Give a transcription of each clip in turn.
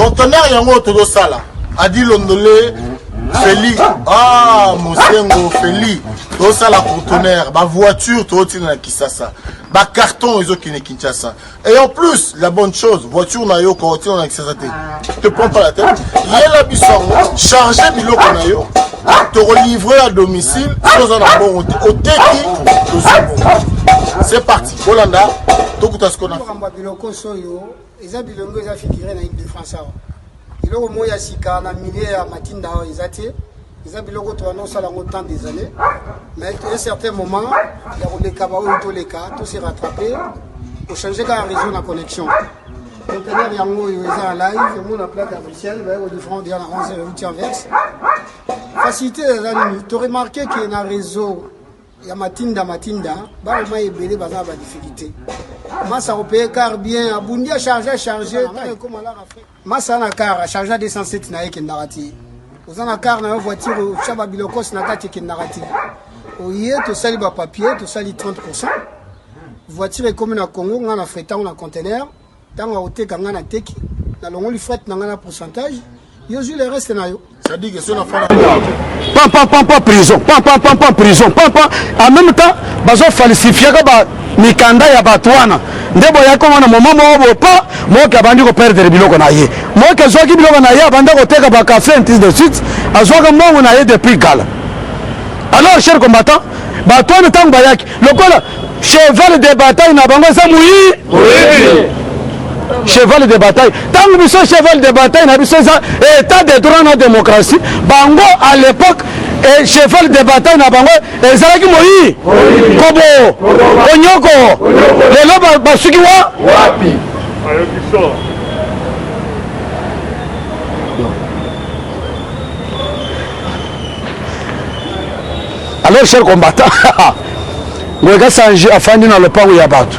conteneur yango todo sala adi londolé Feli Mosengo Feli todo sala conteneur ba voiture todo tina Kisasa ba carton ezo kine Kinshasa et en plus la bonne chose voiture na yo ko tina Kisasa te prends pas la tête yela bisongo charger biloko na yo te relivrer à domicile sans un bon au teki. C'est parti. Bolanda, tout ce qu'on a fait. Les bilongo ils ont figuré dans l'équipe de France. Ils ont moyen sika na milieu à Matinda ils étaient. Ils ont bilongo to annonce à longtemps des années. Mais à un certain moment, il y a les cabao tous les cas, tout s'est rattrapé pour changer la réseau de connexion. Conteneur yango ils sont en live, ils ont plaque à Bruxelles, au différent de la 11 verse. Facilité les amis, tu as remarqué qu'il y a un réseau. Il y a Matinda, bah on m'a ébélé, bah ça va difficulté. Massa au pays car bien, Abundi a chargé. Massa na car a chargé 207 na yeke narati. Aux en car na voiture chaba bilokos na kati yeke narati. Oye to sali ba papier, to sali 30%. Voiture est comme na Congo, on a frétant on a conteneur, tant a oté kanga na teki, na longo li fret na ngana pourcentage. Yo ju le reste na yo. Ça dit que c'est une affaire. Prison. En même temps, bazo falsifier ka mikanda ya batwana. Ndebo yako mwana mama mo pa, mo ka bandi ko perdre biloko na ye. Mo ka zo ki biloko na ye banda ko teka ba café ainsi de suite. Azoka mo na ye depuis gala. Alors chers combattants, batwana tang bayaki. Lokola cheval de bataille na bango sa muyi. Oui. Cheval de bataille. Tant que nous sommes cheval de bataille, nous sommes état de droit dans la démocratie. Bango à l'époque, cheval de bataille na bango, et Zalaki Moï, Kobo, Onyoko, les lobes Basukiwa, Wapi. Alors, chers combattants, nous avons afin dans le pan où il y a battu.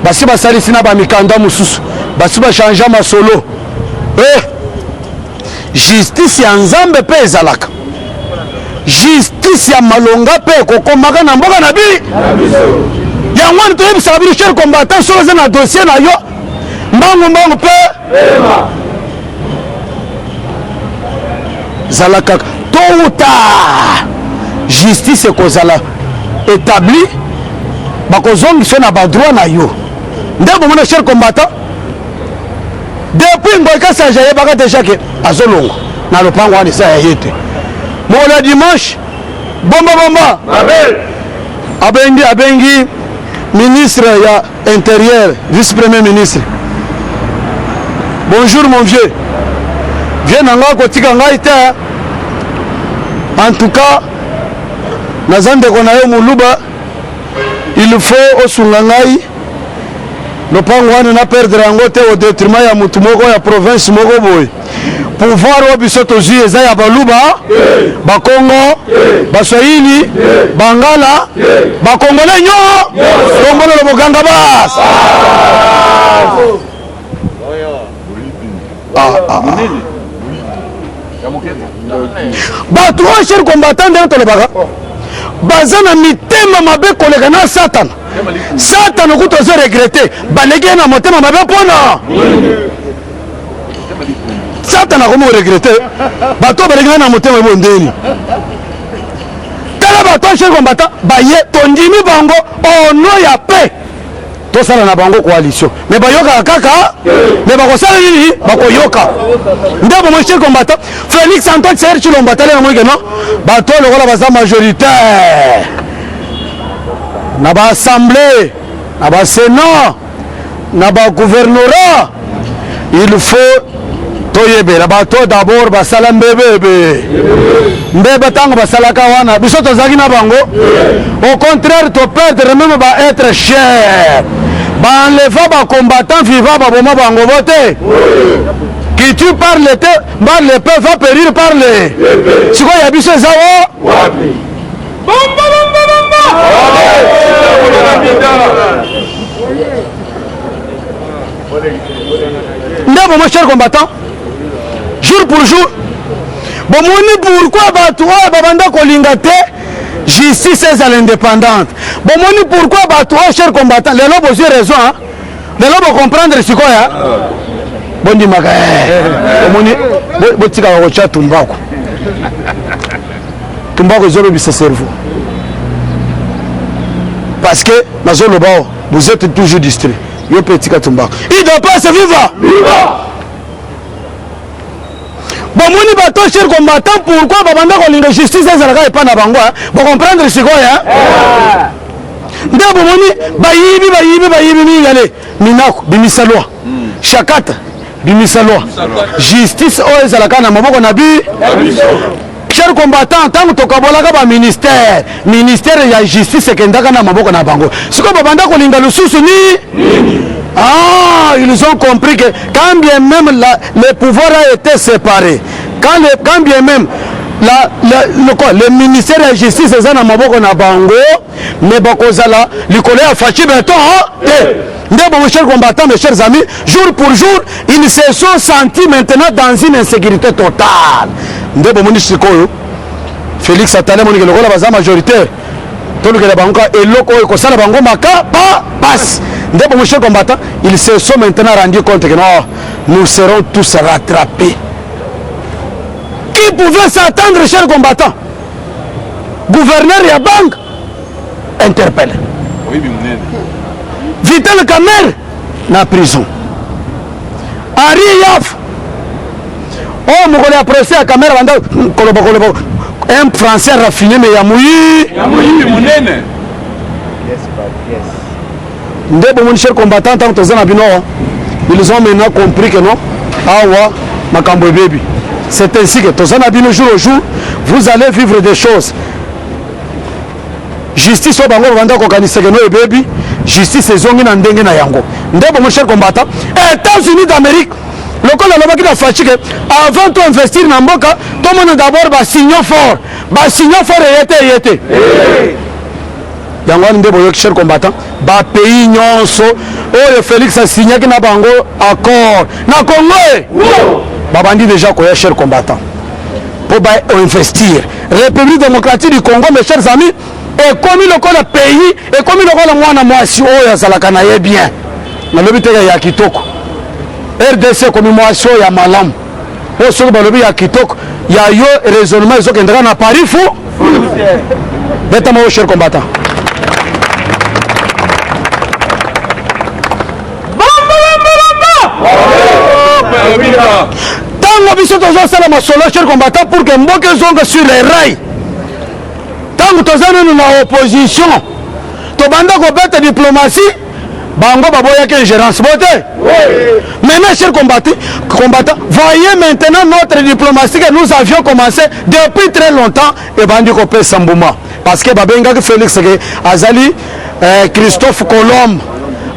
Basi basali sina ba mikanda mususu basi ba changer ma solo justice ya nzambe pe ezalaka justice ya malonga pe kokomaka na mboka na bi yango ni toyebisa babili cher combattant solo za na dossier na yo mbangu pe zalaka tôt ou tard justice ekozala établi bakozongisa na badroit na yo. Ndebo mon cher combattant depuis ngoika sajaye baka déjà que azolongo na lopango ani sa yete mo la dimanche bomba abengi ministre ya intérieur vice-premier ministre bonjour mon vieux viens nanga kotika ngai te en tout cas nazande ko na yo muluba il faut osunga ngai lopango wana na perdre yango te au détriment ya mutu moko ya province moko boye pouvoir o biso tozwi eza ya baluba bakongo baswahili bangala bakongole nyo kongolo loboganga bas bato oyo cher combattant ndenge tolobaka baza na mitema mabe koleka na satana satana okuti ozo regrete baleki ye na motema mabe mpona satana akomi koregrete bato baleki ye na motema ebo ndeni tala bato cher combattant baye tondimi bango ono ya pe tosala na bango coalition mais bayokaka kaka mais bakosala nini bakoyoka nde bomo cher combattant Félix Antoine Tshisekedi Tshilombo tala yango ikeno bato lokola baza majoritaire na baassemblée na basénat na bagouvernorat il faut toyebela bato d'abord basala mbebebe ntango basalaka wana biso tozalaki na bango au contraire toperdre même baêtre cher baenleva bacombattant vivant baboma bango bo te qui tu parle te le peu va périr par le sikoyo ya biso eza wapi nde bomo cher combattant jour pour jour bomoni pourquoi bato oyo babanda kolinga te justice ezala indépendante bomoni pourquoi bato oyo cher combattant lelo bozwi raison lelo bocomprendre sikoya bondimaka omoni botikaka kotya tumbako tumbako ezolobisa cerveau parce que nazoloba vous êtes toujours distrait yo mpe etika tumbako il doit pas se vivre bomoni bato cher combattant pourquoi babanda kolinga justice ezalaka epa na bango bocomprendre sikoya nde bomoni bayibi mingale minako bimisa loi shakata bimisa loi justice oyo ezalaka na maboko na cher combattant ntango tokabolaka baministère ya justice ekendaka na maboko na bango sikoyo babanda kolinga lisusu ni ils ont compris que quand bien même le pouvoir a été séparé, quand bien même le ministère de la justice est dans maboko na bango, mais bakozala likolo ya fachi beton mon cher combattant, mes chers amis, jour pour jour, ils se sont sentis maintenant dans une insécurité totale. Ndebo moni sikoyo Félix Atale moni ke lokola baza majoritaire. Tolukela bango eloko ekosala bango maka pas passe. Ndebo mon cher combattant, ils se sont maintenant rendus compte que non, nous serons tous rattrapés. Qui pouvait s'attendre, cher combattant? Gouverneur Yabang interpellé. Oui, Vital Kamer na prison. Henri Yaf. Oh, mon collègue procès à Kamer Vanda Kolobo. Un Français raffiné mais Yamoui. Ndebo mon cher combattant, tant que ils ont maintenant compris que non, awa makambo baby. C'est ainsi que tozana bino jour au jour, vous allez vivre des choses. Justice au bango vanda ko kanisa que no baby, justice ezongi na ndenge na yango. Ndebo mon cher combattant, États-Unis d'Amérique, le col la bakina fatigue avant de investir na mboka, tout le monde d'abord ba signal fort. Ba signal fort yete. Yango ndebo yo cher combattant, ba pays nyonso oyo Félix a signé que na bango accord. Na Congo. Babandi déjà quoi cher combattant. Pour investir. République démocratique du Congo, mes chers amis, et comme il le pays, et comme il le mwana mwasi oyo salakana ye bien. Na lobite ya kitoko. RDC comme mwasi ya malam. O soko balobi ya kitoko, ya yo raisonnement zo kendra na Paris fou. Beta mo cher combattant. Tango biso tozo sala masolo cher combattant pour que mboke zonga sur les rails. Tango tozana na opposition. To banda ko bête diplomatie. Bango baboya que ingérence boté. Maintenant cher combattant, voyez maintenant notre diplomatie que nous avions commencé depuis très longtemps et bandi ko pe Sambouma parce que babenga que Félix que Azali Christophe Colombe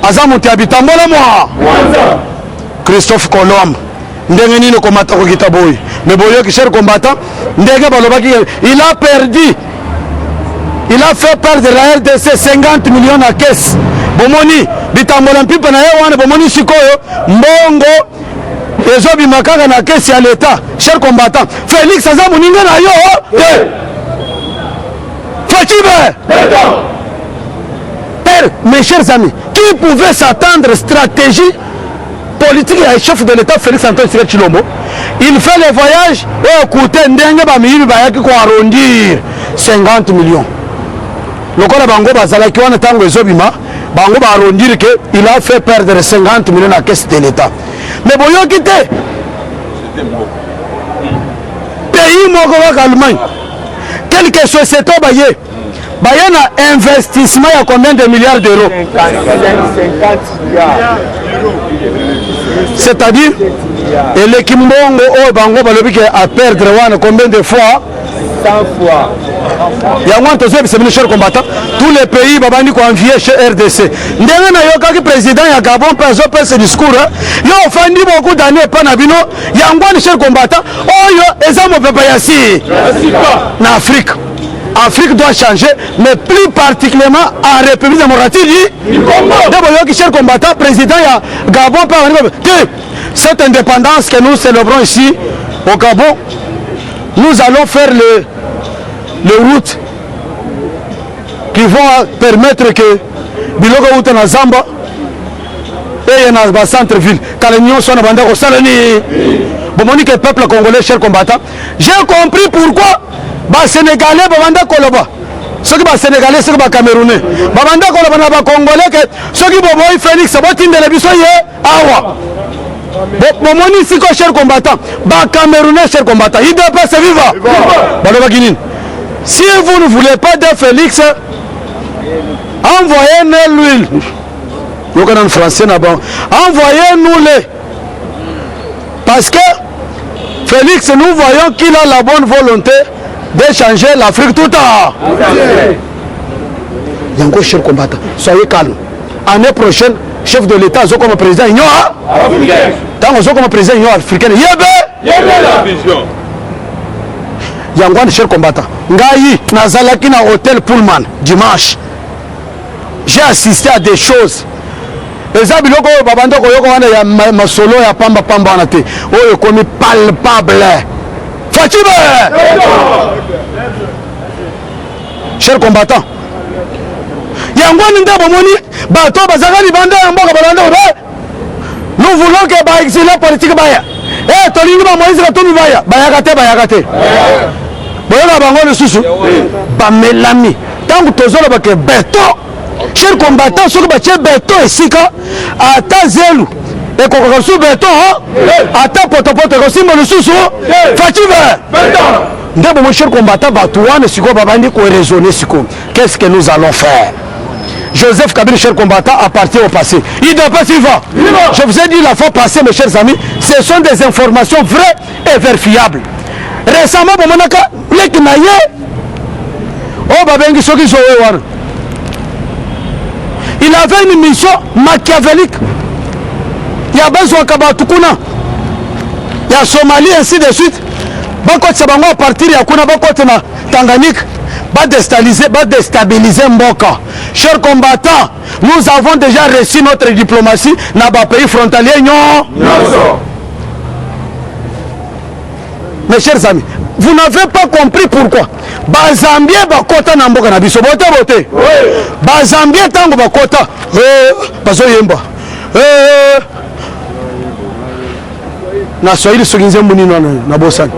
Azamuti habitambola moi. Christophe Colombe ndenge nini komata ko kitaboy mais boyo ki cher combattant ndenge balobaki il a perdu, il a fait perdre la RDC 50 millions à caisse bomoni bitambola mpipa na yewana bomoni sikoyo mbongo ezobi makaka na caisse ya l'état cher combattant Félix aza moninga na yo Fachibe père mes chers amis qui pouvait s'attendre stratégie politique et chef de l'État Félix Antoine Tshisekedi Tshilombo, il fait le voyage et écoutez ndenge ba miyibi bayaki ko arrondir 50 millions. Lokola bango bazalaki wana tango ezobima, bango ba arrondir que il a fait perdre 50 millions à caisse de l'État. Mais boyoki te. Pays moko ka Allemagne. Quelque société baye. Baye na investissement ya combien de milliards d'euros? 50 milliards. C'est-à-dire, et le Kimbongo au Bango Balobi a perdre combien de fois? 100 fois. Il y a un cher combattant. Tous les pays babani ko envié chez RDC. Ndenge na yoka ki président ya Gabon peso ce discours. Yo offendi beaucoup d'années pas na bino. Yangwa cher combattant. Oh yo ezamo pepa yasi. Na Afrique. Afrique doit changer, mais plus particulièrement en République démocratique du Congo. D'abord, cher combattant, président Gabon, cette indépendance que nous célébrons ici au Gabon, nous allons faire les routes qui vont permettre que Biloko Outana Zamba, et dans le centre-ville. Quand l'Union soit dans le saloni. Bon, on dit que le peuple congolais, chers combattants, j'ai compris pourquoi les Sénégalais, les Koloba. Ceux qui sont Sénégalais, ceux qui sont Camerounais. Les Congolais, ceux qui sont Félix, c'est de la Bissau, Awa. Bon, on dit que chers combattants, les Camerounais, chers combattants, ils doivent pas se vivre. Si vous ne voulez pas de Félix, envoyez-nous l'huile. Nous sommes en français, envoyez-nous-les. Parce que Félix, nous voyons qu'il a la bonne volonté d'échanger l'Afrique tout à l'heure. Yango, chers combattants, soyez calmes. L'année prochaine, chef de l'État, comme président Union africaine. Tant que comme président Union africaine, la vision. Yango, chers combattants, Ngaï, Nazalaki na hôtel Pullman, dimanche. J'ai assisté à des choses. Les abiloko babando koyoko wana ya masolo ya pamba pamba wana te. Oyo komi palpable. Fachibe. Chers combattants. Yango ndabo moni bato bazakali banda ya mboka balanda obe. Nous voulons que ba exilé politique baya. Tolingi ba Moïse Katumbi baya. Bayakate. Boyoka bango le susu. Ba melami. Tangu tozolo ba ke beto. Chers combattants, ceux qui battent béton et sika, à ta zèle, et qu'on reçoit béton, à ta potopoto, et qu'on reçoit le sous, fatigue. Ndebo, mon cher combattant, Batouane, Siko, Babandi, qu'on raisonner, Siko. Qu'est-ce que nous allons faire? Joseph Kabila, cher combattant, appartient au passé. Il ne doit pas s'y va. Je vous ai dit la fois passée, mes chers amis, ce sont des informations vraies et vérifiables. Récemment, les Kinaye, oh, Babengi, ceux qui sont il avait une mission machiavélique. Il y a besoin Kabatukuna. Il y a Somalie, ainsi de suite. Bakot Sabango à partir de Yakuna, Bakot na Tanganyika, va déstabiliser Mboka. Chers combattants, nous avons déjà reçu notre diplomatie dans les pays frontaliers. Mes chers amis, vous n'avez pas compris pourquoi. Bazambie bakota na mboka na biso bote. Bazambie tango bakota. Bazo yemba. Na Swahili sokinze muni na bosani.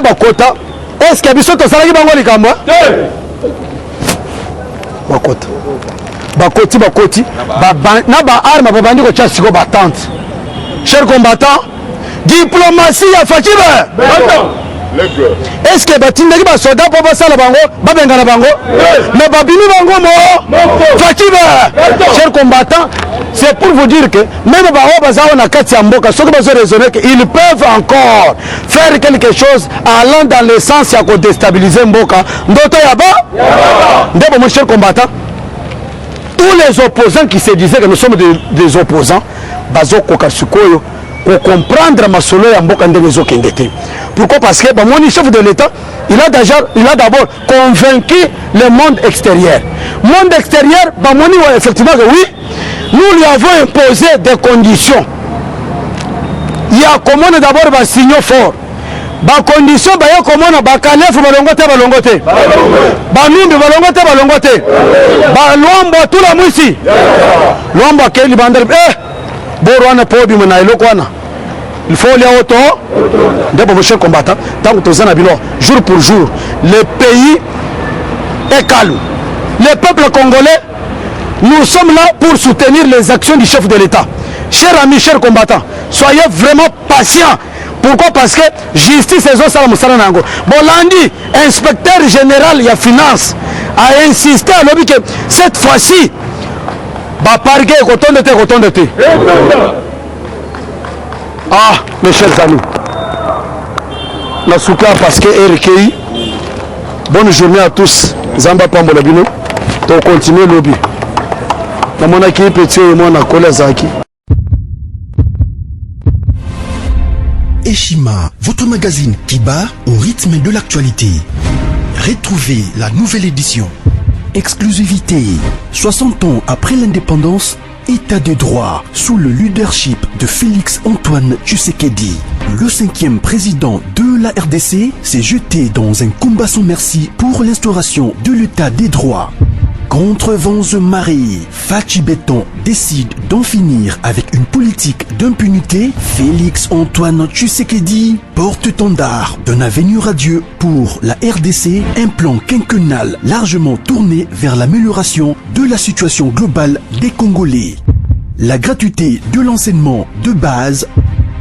Bakota. Est-ce que biso to salaki bango likambo? Bakoti. Na ba arme babandi ko tcha siko batante. Chers combattants, diplomatie ya Fachibe. Est-ce que batindaki ba soda po basala bango babengana bango mais babini bango mo Fachibe. Chers combattants, c'est pour vous dire que même ba bazao na kati ya mboka soki bazo raisonner que ils peuvent encore faire quelque chose allant dans le sens ya ko déstabiliser mboka ndoto ya ba ndebo mon cher combattant. Tous les opposants qui se disaient que nous sommes des opposants bazo koka sikoyo pour comprendre ma solo ya mboka ndenge zo kengete. Pourquoi? Parce que mon chef de l'État, il a d'abord convaincu le monde extérieur. Monde extérieur, effectivement que oui, nous lui avons imposé des conditions. Il y a comment d'abord un signal fort. Ba condition ba yo komona ba kalefu balongote ba numbi balongote ba lombo tula mwisi lombo akeli bandar borwana pobi mona ilokwana il faut aller auto d'abord mon cher combattant tant que tozana bilo jour pour jour le pays est calme. Le peuple congolais, nous sommes là pour soutenir les actions du chef de l'État. Chers amis, chers combattants, soyez vraiment patients. Pourquoi? Parce que justice et ça Nango. Bolandi, inspecteur général il y a finance, a insisté à l'objet que cette fois-ci, parquet coton de thé. Ah, mes chers amis, la souka parce que RKI, bonne journée à tous. Zamba Pambolabino, to continuer le lobby. Dans mon équipe, petit et moi, on a collé Zaki. Eshima, votre magazine qui bat au rythme de l'actualité. Retrouvez la nouvelle édition. Exclusivité. 60 ans après l'indépendance, État de droit sous le leadership de Félix Antoine Tshisekedi. Le 5e président de la RDC s'est jeté dans un combat sans merci pour l'instauration de l'État des droits. Contre vents et marées, Fachi Béton décide d'en finir avec une politique d'impunité. Félix-Antoine Tshisekedi, porte-étendard d'un avenir radieux pour la RDC, un plan quinquennal largement tourné vers l'amélioration de la situation globale des Congolais. La gratuité de l'enseignement de base,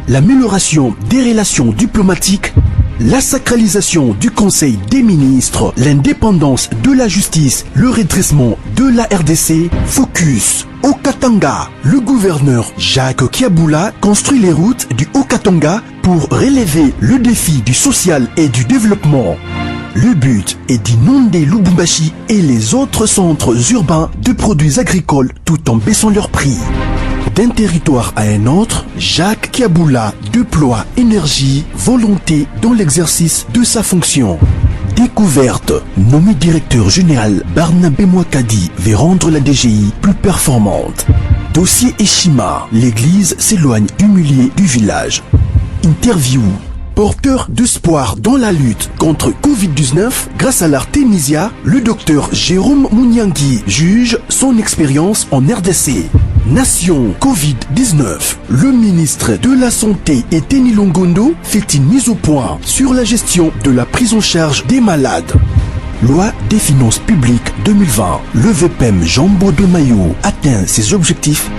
l'amélioration des relations diplomatiques, la sacralisation du Conseil des ministres, l'indépendance de la justice, le redressement de la RDC, focus au Katanga. Le gouverneur Jacques Kiaboula construit les routes du Haut-Katanga pour relever le défi du social et du développement. Le but est d'inonder Lubumbashi et les autres centres urbains de produits agricoles tout en baissant leur prix. D'un territoire à un autre, Jacques Kiaboula déploie énergie, volonté dans l'exercice de sa fonction. Découverte, nommé directeur général, Barnabé Mouakadi veut rendre la DGI plus performante. Dossier Eshima, l'église s'éloigne humiliée du village. Interview, porteur d'espoir dans la lutte contre Covid-19, grâce à l'Artemisia, le docteur Jérôme Mouniangui juge son expérience en RDC. Nation Covid-19, le ministre de la Santé Eteni Longondo fait une mise au point sur la gestion de la prise en charge des malades. Loi des finances publiques 2020, le VPM Jambo de Mayo atteint ses objectifs.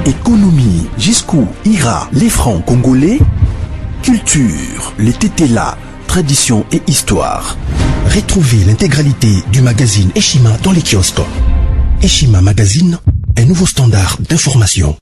Économie, jusqu'où ira les francs congolais? Culture, les tétélas, tradition et histoire. Retrouvez l'intégralité du magazine Eshima dans les kiosques. Eshima Magazine, un nouveau standard d'information.